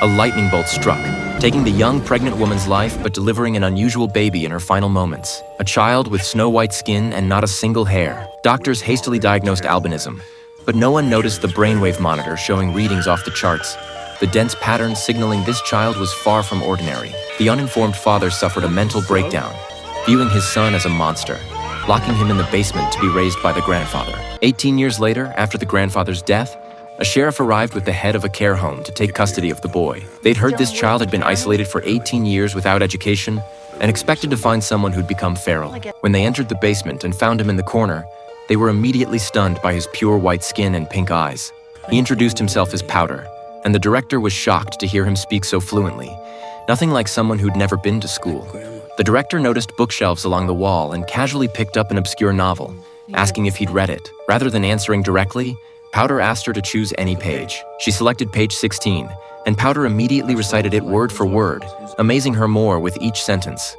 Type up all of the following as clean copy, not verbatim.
a lightning bolt struck, taking the young pregnant woman's life but delivering an unusual baby in her final moments. A child with snow-white skin and not a single hair. Doctors hastily diagnosed albinism, but no one noticed the brainwave monitor showing readings off the charts. The dense pattern signaling this child was far from ordinary. The uninformed father suffered a mental breakdown, viewing his son as a monster, locking him in the basement to be raised by the grandfather. 18 years later, after the grandfather's death, a sheriff arrived with the head of a care home to take custody of the boy. They'd heard this child had been isolated for 18 years without education and expected to find someone who'd become feral. When they entered the basement and found him in the corner, they were immediately stunned by his pure white skin and pink eyes. He introduced himself as Powder, and the director was shocked to hear him speak so fluently, nothing like someone who'd never been to school. The director noticed bookshelves along the wall and casually picked up an obscure novel, asking if he'd read it. Rather than answering directly, Powder asked her to choose any page. She selected page 16, and Powder immediately recited it word for word, amazing her more with each sentence.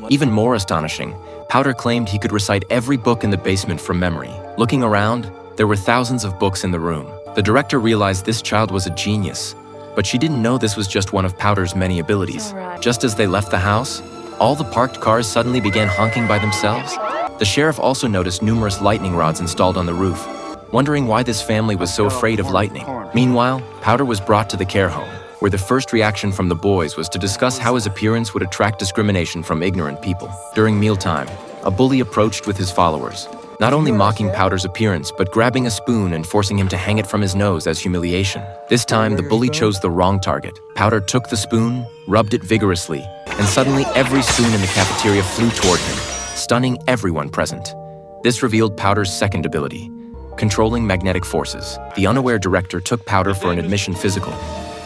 Even more astonishing, Powder claimed he could recite every book in the basement from memory. Looking around, there were thousands of books in the room. The director realized this child was a genius, but she didn't know this was just one of Powder's many abilities. Just as they left the house, all the parked cars suddenly began honking by themselves. The sheriff also noticed numerous lightning rods installed on the roof, wondering why this family was so afraid of lightning. Meanwhile, Powder was brought to the care home, where the first reaction from the boys was to discuss how his appearance would attract discrimination from ignorant people. During mealtime, a bully approached with his followers, not only mocking Powder's appearance, but grabbing a spoon and forcing him to hang it from his nose as humiliation. This time, the bully chose the wrong target. Powder took the spoon, rubbed it vigorously, and suddenly every spoon in the cafeteria flew toward him, stunning everyone present. This revealed Powder's second ability, controlling magnetic forces. The unaware director took Powder for an admission physical,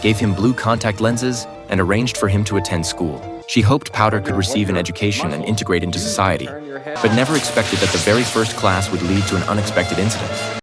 gave him blue contact lenses, and arranged for him to attend school. She hoped Powder could receive an education and integrate into society, but never expected that the very first class would lead to an unexpected incident.